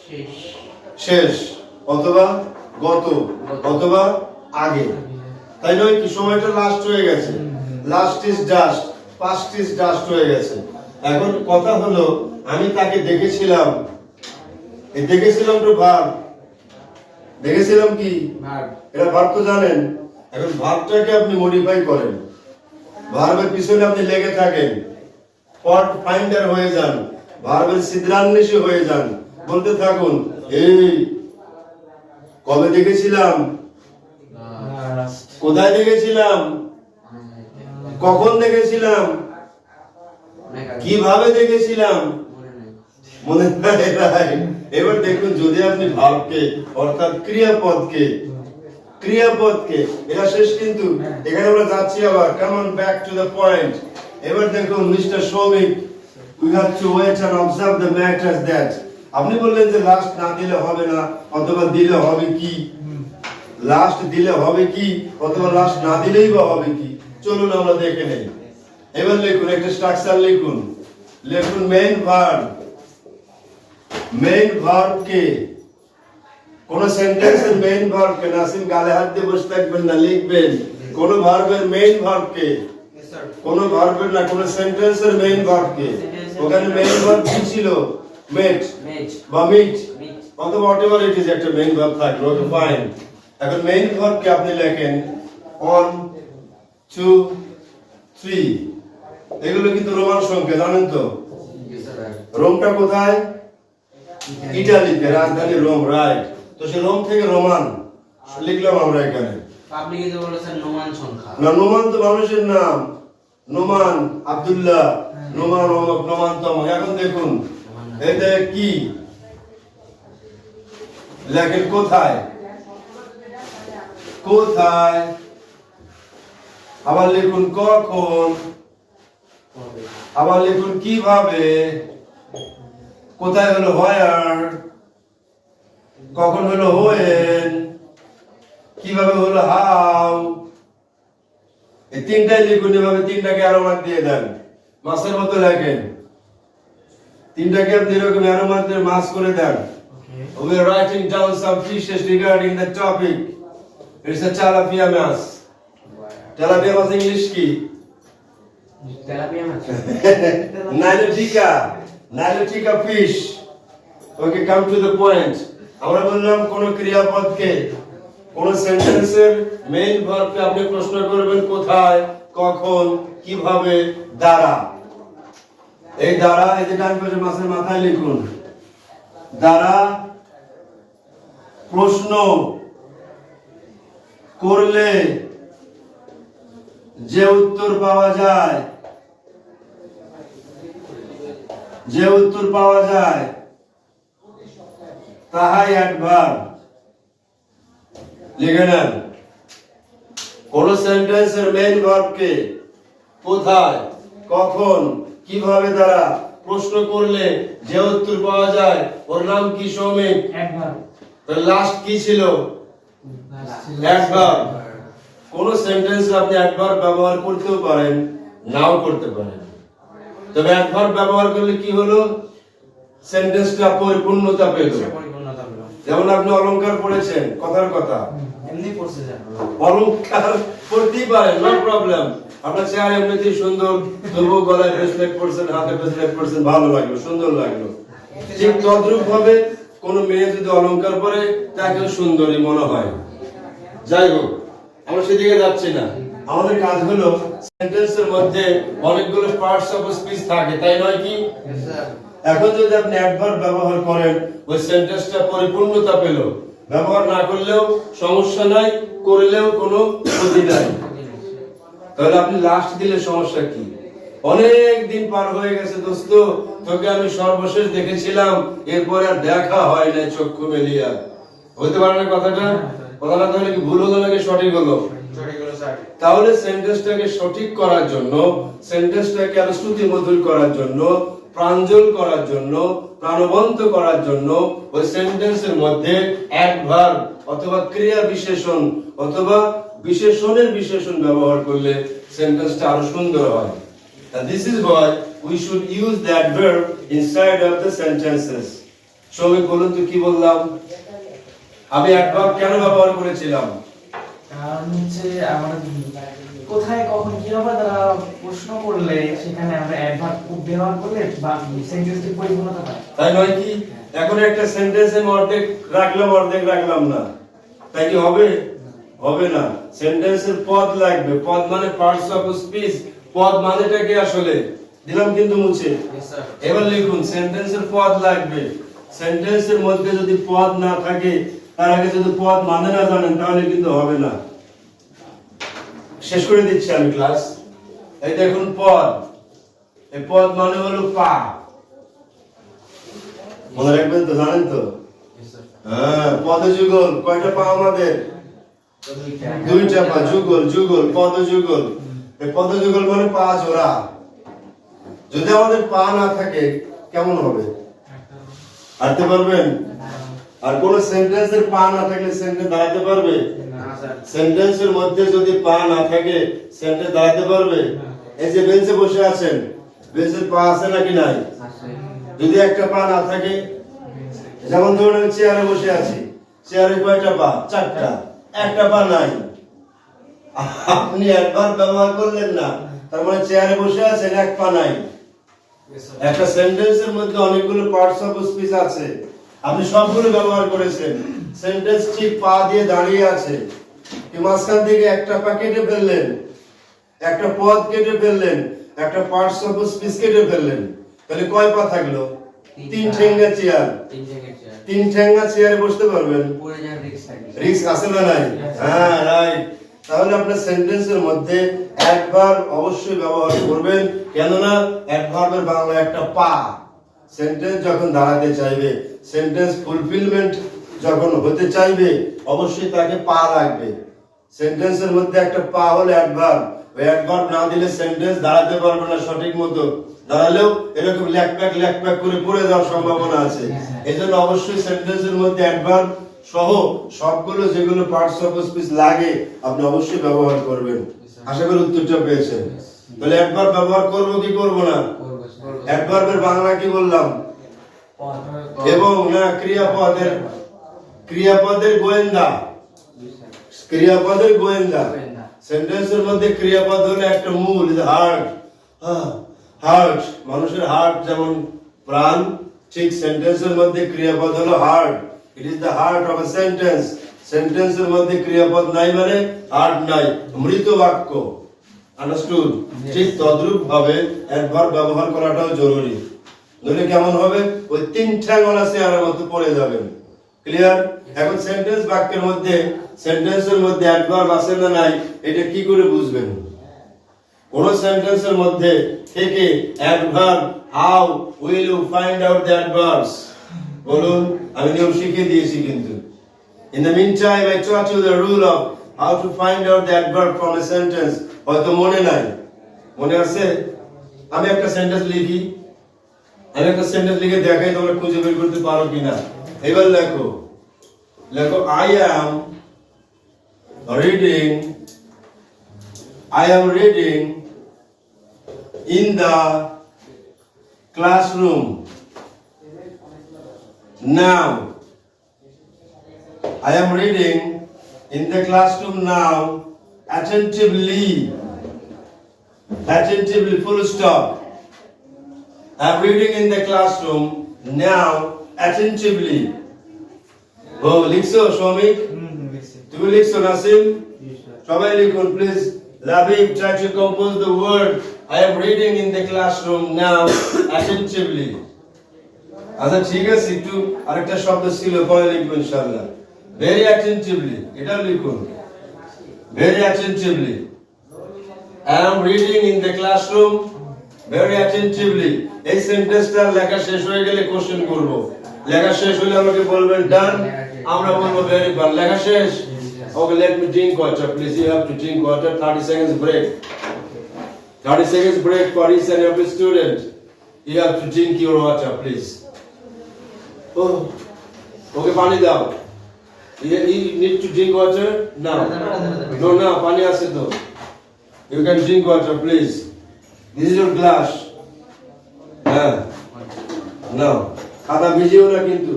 শেষ। শেষ, অথবা গত, অথবা আগে, তাই নয় কি? সময়টা লাস্ট হয়ে গেছে, last is dust, past is dust হয়ে গেছে। এখন কথা হলো আমি তাকে দেখেছিলাম, এই দেখেছিলাম তো ভার্ব, দেখেছিলাম কি ভার্ব। এটা ভার্ব তো জানেন। এখন ভার্বটাকে আপনি মডিফাই করেন, ভার্বের পিছনে আপনি লেগে থাকেন, পট ফাইন্ডার হয়ে যান, ভার্বের সিদ্ধান্বেষী হয়ে যান, বলতে থাকুন এই কবে দেখেছিলাম, কোথায় দেখেছিলাম, কখন দেখেছিলাম, কিভাবে দেখেছিলাম, মনে নাই? এবার দেখুন যদি আপনি ভাবকে অর্থাৎ ক্রিয়াপদকে এটা শেষ কিন্তু এখানে আমরা যাচ্ছি আবার, come on back to the point. এবার দেখুন mister Shramik, we have to wait and observe the matters that. আপনি বললেন যে লাস্ট না দিলে হবে না, অথবা দিলে হবে কি, লাস্ট দিলে হবে কি, অথবা লাস্ট না দিলেই বা হবে কি। চলুন আমরা দেখে নেই। এবার লিখুন একটা স্ট্রাকচার, লিখুন মেইন ভার্ব। মেইন ভার্ব কে কোন সেন্টেন্সের মেইন ভার্ব কে, নাসিম গালে হাত দিয়ে বসে থাকবেন না, লিখবেন কোন ভার্বের মেইন ভার্ব কে, কোন ভার্বের না, কোন সেন্টেন্সের মেইন ভার্ব কে। ওখানে মেইন ভার্ব কি ছিল? মেট বা মিট, অথবা whatever it is, একটা মেইন ভার্ব থাকবে, ওকে ফাইন। এখন মেইন ভার্ব কে আপনি লেখেন 1 2 3, এগুলো কিন্তু রোমান সংখ্যা, জানেন তো? রোমটা কোথায়? ইতালিতে, রাজধানী রোম, রাইট। তো সে রোম থেকে রোমান লিখলাম আমরা এখানে। পাবলিকে তো বলেছেন নোমান সংখ্যা। না, নোমান তো মানুষের নাম, নোমান আব্দুল্লাহ, নোমান অমুক, নোমান তমুক। এখন দেখুন এটা কি লেখেন, কোথায়, কোথায়, আবার লিখুন কখন, আবার লিখুন কিভাবে। কোথায় হলো হোয়ার, কখন হলো হোয়েন, কিভাবে হলো হাউ। এই তিনটাই লিখুন, এভাবে তিনটাকে আরো মার্ক দিয়ে দেন, মাসের মতো লেখেন। তিনটাকে আপনি এরকম এর মধ্যে মাস করে দেন। We are writing down some fishes regarding the topic. It's a tilapia mass. Tilapia mass English কি? Tilapia much Nilotica fish. Okay, come to the point. আমরা বললাম কোন ক্রিয়াপদকে কোন সেন্টেন্সের মেইন ভার্বকে আপনি প্রশ্ন করবেন কোথায়, কখন, কিভাবে, দ্বারা। এই দ্বারা এই যে ডান পাশে মাছের মাথায় লিখুন, দ্বারা প্রশ্ন করলে যে উত্তর পাওয়া যায়, যে উত্তর পাওয়া যায় তাহাই অ্যাডভার্ব। লিখে নেন, কোন সেন্টেন্সের মেইন ভার্বকে কোথায়, কখন, কিভাবে দ্বারা প্রশ্ন করলে যে উত্তর পাওয়া যায় ওর নাম কি সৌমিক? অ্যাডভার্ব। তাহলে লাস্ট কি ছিল? অ্যাডভার্ব। কোন সেন্টেন্সে আপনি অ্যাডভার্ব ব্যবহার করতেও পারেন, নাও করতে পারেন। তবে অ্যাডভার্ব ব্যবহার করলে কি হলো? সেন্টেন্সটা পরিপূর্ণতা পেল। পরিপূর্ণতা পেল। যেমন আপনি অলংকার পড়েছেন, কথার কথা এমনি পড়ছে স্যার। অলংকার পড়তেই পারেন, নো প্রবলেম। আপনার চেহারা এমনিতেই সুন্দর, তবু গলায় ব্রেসলেট পরছেন, হাতে ব্রেসলেট পরছেন, ভালো লাগলো, সুন্দর লাগলো। ঠিক তদ্রূপ ভাবে কোন মেয়ে যদি অলংকার পরে তাকে সুন্দরী মনে হয়। যাই হোক, আমরা সেদিকে যাচ্ছি না। আমাদের কাজ হলো সেন্টেন্সের মধ্যে অনেকগুলো পার্টস অফ স্পিচ থাকে, তাই নয় কি? এখন যদি আপনি অ্যাডভার্ব ব্যবহার করেন, ওই সেন্টেন্সটা পরিপূর্ণতা পেল। ব্যবহার না করলেও সমস্যা নাই, করলেও কোনো ক্ষতি নাই। তাহলে আপনি লাস্ট দিলে সমস্যা কি? অনেক দিন পার হয়ে গেছে দোস্ত, তোকে আমি সর্বশেষ দেখেছিলাম, এরপর আর দেখা হয় না চক্ষু মেলিয়া। হতে পারে না কথাটা? কথাটা তাহলে কি ভুল হলো নাকি সঠিক হলো? সঠিক হলো স্যার। তাহলে সেন্টেন্সটাকে সঠিক করার জন্য, সেন্টেন্সটাকে আরো শ্রুতিমধুর করার জন্য, প্রাঞ্জল করার জন্য, প্রাণবন্ত করার জন্য ওই সেন্টেন্সের মধ্যে অ্যাডভার্ব অথবা ক্রিয়া বিশেষণ অথবা বিশেষণের বিশেষণ ব্যবহার করলে সেন্টেন্সটা আরো সুন্দর হয়। And this is why we should use the adverb inside of the sentences. সবাই বলুন তো কি বললাম? আমি অ্যাডভার্ব কেন ব্যবহার করেছিলাম? কারণ হচ্ছে আমরা কোথায় কখন কিভাবে তারা প্রশ্ন করলে সেখানে আমরা অ্যাডভার্ব ব্যবহার করলে বা সেন্টেন্সের পরিপূর্ণতা পাই। তাই নয় কি? এখন একটা সেন্টেন্সে অর্ধেক রাখলাম, অর্ধেক রাখলাম না, তাই কি হবে? হবে না। সেন্টেন্সের পদ লাগবে। পদ মানে পার্টস অফ স্পিচ। পদ মানেটা কি আসলে? দিলাম কিন্তু মুছে। এবার লিখুন, সেন্টেন্সের পদ লাগবে। সেন্টেন্সের মধ্যে যদি পদ না থাকে, তার আগে যদি পদ মানে না জানেন, তাহলে কিন্তু হবে না। শেষ করে দিচ্ছি আমি ক্লাস। এই দেখুন পদ, এই পদ মানে হলো পা। মনে রাখবেন তো, জানেন তো? হ্যাঁ, পদযুগল। কয়টা পা আমাদের? দুইটা পা। যুগল, যুগল, পদযুগল। এই পদযুগল মানে পা জোড়া। যদি আমাদের পা না থাকে কেমন হবে? হাঁটতে পারবেন? আর কোন সেন্টেন্সের পা না থাকলে সেন্টেন্স দাঁড়াতে পারবে? সেন্টেন্সের মধ্যে যদি পা না থাকে সেন্টেন্স দাঁড়াতে পারবে? এই যে বেঞ্চে বসে আছেন, বেঞ্চের পা আছে নাকি নাই? যদি একটা পা না থাকে, যেমন ধরুন আমি চেয়ারে বসে আছি, চেয়ারে কয়টা পা? চারটা। একটা পা নাই। আপনি একবার ব্যবহার করলেন না, তার মানে চেয়ারে বসে আছেন, এক পা নাই। একটা সেন্টেন্সের মধ্যে অনেকগুলো পার্টস অফ স্পিচ আছে, আপনি সবগুলো ব্যবহার করেছেন। সেন্টেন্স ঠিক পা দিয়ে দাঁড়িয়ে আছে, কি মাঝখান থেকে একটা পা কেটে ফেললেন, একটা পদ কেটে ফেললেন, একটা পার্টস অফ স্পিচ কেটে ফেললেন, তাহলে কয় পা থাকলো? তিন ঠেঙ্গা চেয়ার। তিন ঠেঙ্গা চেয়ারে বসতে পারবেন? রিস্ক আছে না নাই? হ্যাঁ, রাইট। তাহলে আপনার সেন্টেন্সের মধ্যে অ্যাডভার্ব অবশ্যই ব্যবহার করবেন, কেননা অ্যাডভার্বের বাংলা একটা পা। সেন্টেন্স যখন দাঁড়াতে চাইবে, সেন্টেন্স ফুলফিলমেন্ট যখন হতে চাইবে, অবশ্যই তাকে পা লাগবে। সেন্টেন্সের মধ্যে একটা পা হলো অ্যাডভার্ব। ওই অ্যাডভার্ব না দিলে সেন্টেন্স দাঁড়াতে পারবে না সঠিক মতো। দাঁড়ালেও এরকম ল্যাকপ্যাক করে পড়ে যাওয়ার সম্ভাবনা আছে। এজন্য অবশ্যই সেন্টেন্সের মধ্যে অ্যাডভার্ব সহ সবগুলো যেগুলো পার্টস অফ স্পিচ লাগে আপনি অবশ্যই ব্যবহার করবেন। আশা করি উত্তরটা পেয়েছেন। তাহলে অ্যাডভার্ব ব্যবহার করব কি করব না? অ্যাডভার্বের বাংলা কি বললাম? এবং না ক্রিয়াপদের গোয়েন্দা, ক্রিয়াপদের গোয়েন্দা। সেন্টেন্সের মধ্যে ক্রিয়াপদ হলো একটা মূল, হার্ট। হার্ট, মানুষের হার্ট যেমন প্রাণ, ঠিক সেন্টেন্সের মধ্যে ক্রিয়াপদ হলো heart. It is the heart of a sentence. সেন্টেন্সের মধ্যে ক্রিয়াপদ নাই মানে হার্ট নাই, মৃত বাক্য। আন্ডারস্টুড? ঠিক তদ্রূপ ভাবে অ্যাডভার্ব ব্যবহার করাটাও জরুরি, নইলে কেমন হবে, ওই তিন ঠ্যাংওয়ালা চেয়ারের মতো পড়ে যাবেন। ক্লিয়ার? এখন সেন্টেন্স বাক্যের মধ্যে, সেন্টেন্সের মধ্যে অ্যাডভার্ব আছে না নাই, এটা কি করে বুঝবেন? কোন সেন্টেন্সের মধ্যে থেকে adverb, how will you find out the adverbs? বলুন, আমি নিয়ম শিখিয়ে দিয়েছি কিন্তু। In the meantime, I taught you the rule of how to find out the adverb from a sentence. হয়তো মনে নাই, মনে আছে? আমি একটা সেন্টেন্স লিখি, আমি একটা সেন্টেন্স লিখে দেখাই, তোমরা খুঁজে বের করতে পারো কিনা। এবার লেখো, লেখো I am reading in the classroom now. I am reading in the classroom now attentively. Attentively, full stop. I am reading in the classroom now attentively. Oh, লিখছো শ্রমিক? তুমি লিখছো নাসিম? সবাই লিখুন please. Labib, try to compose the word I am reading in the classroom now attentively. আচ্ছা ঠিক আছে, একটু আরেকটা শব্দ ছিল, পরে লিখবো ইনশাআল্লাহ। Very attentively, এটা লিখুন। Very attentively. I am reading in the classroom very attentively. এই সেন্টেন্সটা লেখা শেষ হয়ে গেলে কোশ্চেন করব। লেখা শেষ হলে আমাকে বলবেন ডান, আমরা বলবো ভেরি গুড। লেখা শেষ? Okay, let me drink water, please. You have to drink water. 30 seconds break. 30 seconds break for each and every student. You have to drink your water, please. Oh, okay, pani dao. You need to drink water now. No, pani ase to. You can drink water, please. This is your glass. Now, khata bhijiyo na kintu.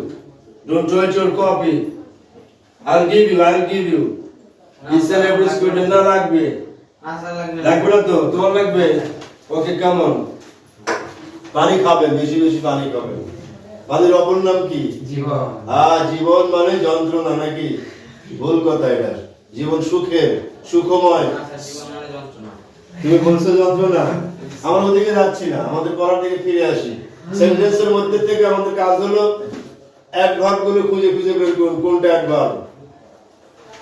Don't throw it your copy. I'll give you. Each and every student na lagbe. লাগবে না তো? তোমার লাগবে? Okay, come on. পানি খাবেন, বেশি বেশি পানি খাবেন। পানির অপর নাম কি? জীবন। জীবন মানে যন্ত্রণা নাকি? ভুল কথা এটা। জীবন সুখের, সুখময়। জীবন মানে যন্ত্রণা। তুমি বলছো যন্ত্রণা? আমরা ওদিকে যাচ্ছি না, আমাদের পড়ার দিকে ফিরে আসি। সেন্টেন্সের মধ্যে থেকে আমাদের কাজ হলো অ্যাডভার্ব গুলো খুঁজে খুঁজে বের করুন, কোনটা অ্যাডভার্ব।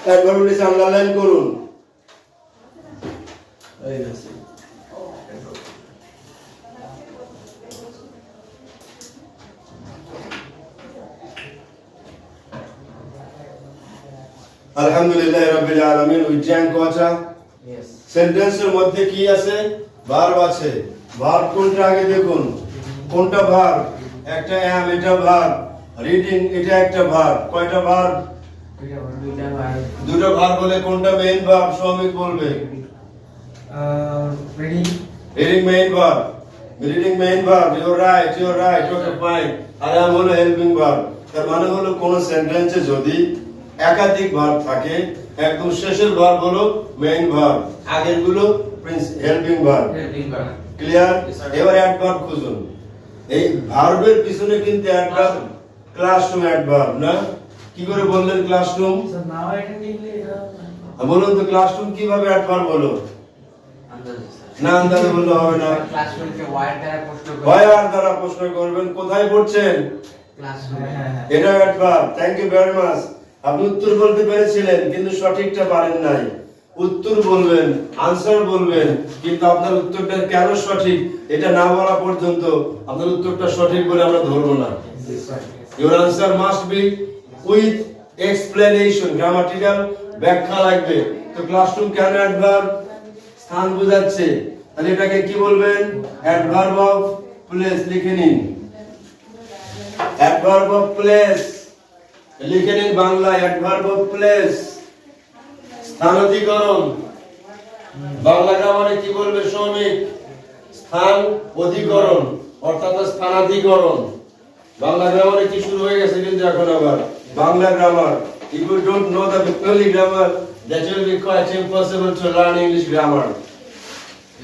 অ্যাডভার্ব নিচে আন্ডারলাইন করুন। আলহামদুলিল্লাহ রাব্বিল আলামিন। We drunk water. Yes. সেন্টেন্সের মধ্যে কি আছে? ভার্ব আছে। ভার্ব কোনটা আগে দেখুন, কোনটা ভার্ব? একটা am, এটা ভার্ব। রিডিং, এটা একটা ভার্ব। কয়টা ভার্ব? দুটো ভার্ব বলে কোনটা মেইন ভার্ব? শ্রমিক বলবে। Reading main verb. Reading main verb. Your right. Okay fine. আর am হলো হেল্পিং ভার্ব। তার মানে হলো কোন সেন্টেন্সে যদি একাধিক ভার্ব থাকে, একদম শেষের ভার্ব হলো মেইন ভার্ব, আগের গুলো হেল্পিং ভার্ব। ক্লিয়ার? এবার অ্যাডভার্ব খুঁজুন। এই ভার্বের পিছনে কিন্তু অ্যাডভার্ব, ক্লাসরুম অ্যাডভার্ব না? কি করে বললেন ক্লাসরুম? স্যার নাও অ্যাটেন্টিভলি বলুন তো ক্লাসরুম কিভাবে অ্যাডভার্ব হলো? না আন্দাজে বললে হবে না। ক্লাসরুমকে ওয়ার্ড দ্বারা প্রশ্ন করুন। ওয়ার দ্বারা প্রশ্ন করবেন, কোথায় পড়ছেন? ক্লাসরুমে। এটা adverb. Thank you very much. আপনি উত্তর বলতে পেরেছিলেন কিন্তু সঠিকটা পারেন নাই। উত্তর বলবেন, আনসার বলবেন, কিন্তু আপনার উত্তরটা কেন সঠিক এটা না বলা পর্যন্ত আপনার উত্তরটা সঠিক বলে আমরা ধরবো না। Your answer must be with explanation, grammatical ব্যাখ্যা লাগবে। তো ক্লাসরুম কেন অ্যাডভার্ব? স্থান বোঝাচ্ছে। তাহলে এটাকে কি বলবেন? Adverb of place. লিখে নিন, অ্যাডভার্ব অফ প্লেস। লিখে নিন বাংলায়, অ্যাডভার্ব অফ প্লেস, স্থানাধিকরণ। বাংলা গ্রামারে কি বলবে শ্রমিক? স্থান অধিকরণ, অর্থাৎ স্থানাধিকরণ। বাংলা গ্রামারে কি শুরু হয়ে গেছে কিন্তু এখন আবার Bangla grammar. If you don't know the Bengali grammar, that will be quite impossible to learn English grammar.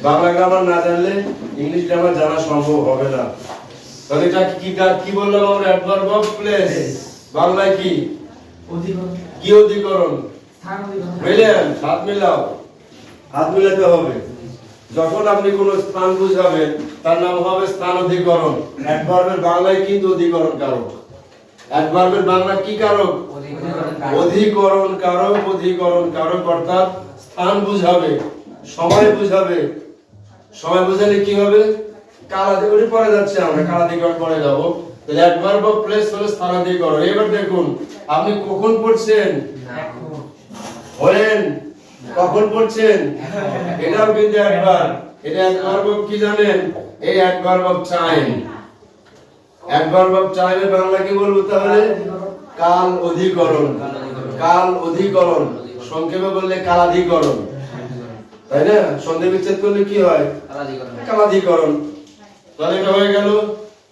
Bangla grammar না জানলে ইংলিশ গ্রামার জানা সম্ভব হবে না। তাহলে এটা কি বললাম আমরা? Adverb of place. বাংলায় কি? অধিকরণ, কি অধিকরণ? স্থান অধিকরণ। বুঝলেন? হাত মিলাও, হাত মিলাতে হবে। যখন আপনি কোন স্থান বুঝাবেন তার নাম হবে স্থান অধিকরণ। অ্যাডভার্বের বাংলায় কিন্তু অধিকরণ কারক। অ্যাডভার্বের বাংলা কি কারক? অধিকরণ কারক। অধিকরণ কারক অর্থাৎ স্থান বুঝাবে, সময় বুঝাবে। সময় বুঝালে কি হবে? কালাধিকরণ পরে যাচ্ছে, আমরা কালাধিকরণ পরে যাব। তাহলে অ্যাডভার্ব অফ প্লেস হলো স্থানাধিকরণ। এবার দেখুন আপনি কখন পড়ছেন? বলেন কখন পড়ছেন? এটাও কিন্তু অ্যাডভার্ব। এটা অ্যাডভার্ব অফ কি জানেন? এই adverb of time. Adverb of টাইমের বাংলা কি বলবো তাহলে? কাল অধিকরণ। কাল অধিকরণ, সংক্ষেপে বললে কালাধিকরণ, তাই না? সন্ধি বিচ্ছেদ করলে কি হয়? কালাধিকরণ। তাহলে এটা হয়ে গেল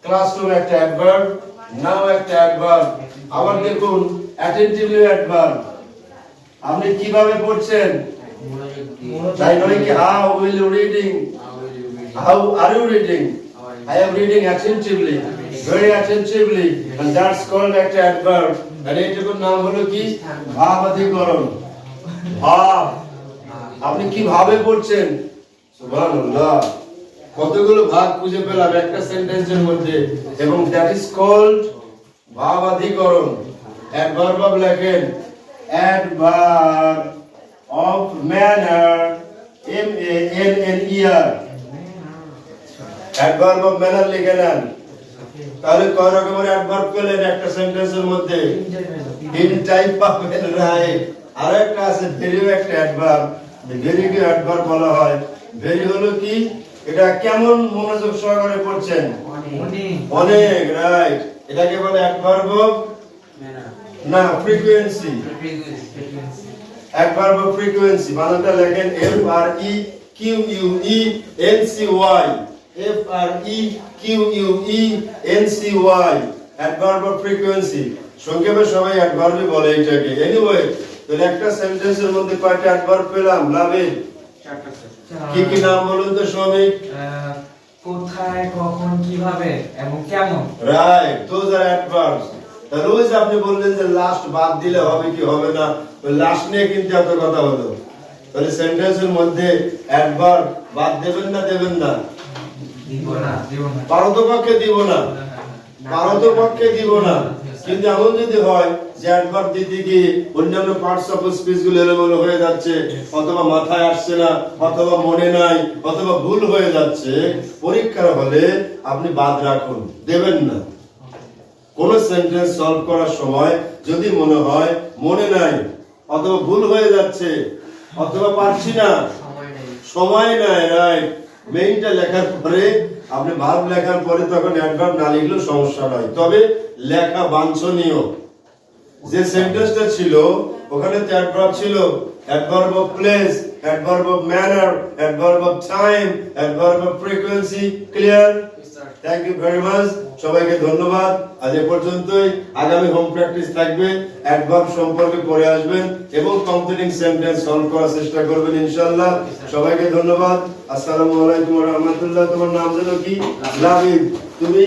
ক্লাসরুম একটা অ্যাডভার্ব, নাও একটা অ্যাডভার্ব। আবার দেখুন অ্যাটেনটিভলি অ্যাডভার্ব। আপনি কিভাবে পড়ছেন? তাই নয় কি? How will you reading? How are you reading? I am reading attentively, very attentively, and that's called একটা adverb. আর এটার নাম হলো কি? ভাবাধিকরণ। ভাব। আপনি কিভাবে পড়ছেন? সুবহানাল্লাহ, কতগুলো ভাগ খুঁজে পেলাম একটা সেন্টেন্সের মধ্যে, এবং that is called ভাবাধিকরণ। adverb of লেখেন adverb of manner, M-A-N-N-E-R। Adverb of manner লিখে নেন। তাহলে কয় রকমের অ্যাডভার্ব পেলেন একটা সেন্টেন্সের মধ্যে? তিন টাইপ পাবেন, রাইট। আর একটা আছে ভেরি, একটা অ্যাডভার্ব। ভেরি কে অ্যাডভার্ব বলা হয়। ভেরি হলো কি? এটা কেমন মনোযোগ সহকারে পড়ছেন? অনেক, রাইট। এটাকে বলে অ্যাডভার্ব অফ না ফ্রিকোয়েন্সি। অ্যাডভার্ব অফ ফ্রিকোয়েন্সি বানানটা লেখেন F-R-E-Q-U-E-N-C-Y। F-R-E-Q-U-E-N-C-Y, adverb of frequency। সংক্ষেপে সবাই অ্যাডভার্বই বলে এটাকে। এনিওয়ে, তাহলে একটা সেন্টেন্সের মধ্যে কয়টা অ্যাডভার্ব পেলাম? লাভে কি কি নাম বলুন তো শ্রমিক? কোথায়, কখন, কিভাবে এবং কেমন। Right, those are adverbs. তাহলে ওই যে আপনি বললেন যে লাস্ট বাদ দিলে হবে কি হবে না, ওই লাস্ট নিয়ে কিন্তু এত কথা হলো। তাহলে সেন্টেন্সের মধ্যে অ্যাডভার্ব বাদ দেবেন না দেবেন না? পারতপক্ষে দিব না, পারতপক্ষে দিব না। কিন্তু এমন যদি হয় যে অ্যাডভার্ব দিতে গিয়ে অন্যান্য পার্টস অফ স্পিচ গুলো এলোমেলো হয়ে যাচ্ছে, অথবা মাথায় আসছে না, অথবা মনে নাই, অথবা ভুল হয়ে যাচ্ছে, পরীক্ষার হলে আপনি বাদ রাখুন, দেবেন না। কোন সেন্টেন্স সলভ করার সময় যদি মনে হয় মনে নাই, অথবা ভুল হয়ে যাচ্ছে, অথবা পারছি না, সময় নাই, রাইট, মেইনটা লেখার পরে আপনি ভার্ব লেখার পরে তখন অ্যাডভার্ব না লিখলেও সমস্যা নয়, তবে লেখা বাঞ্ছনীয়। যে সেন্টেন্সটা ছিল ওখানে তো অ্যাডভার্ব ছিল, adverb of place, adverb of manner, adverb of time, adverb of frequency. Clear? Thank you very much. সবাইকে ধন্যবাদ। আজ এ পর্যন্তই। আগামী হোম প্র্যাকটিস থাকবে, অ্যাডভার্ব সম্পর্কে পড়ে আসবেন এবং কমপ্লিটিং সেন্টেন্স সলভ করার চেষ্টা করবেন ইনশাআল্লাহ। সবাইকে ধন্যবাদ। আসসালামু আলাইকুম ওয়া রাহমাতুল্লাহ। তোমার নাম যেন কি? লাবিব। তুমি?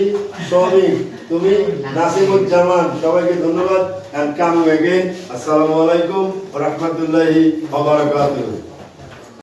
শৌমিক। তুমি? নাসিমুজ্জামান। সবাইকে ধন্যবাদ। and come again. Assalamu alaikum wa rahmatullahi wa barakatuh.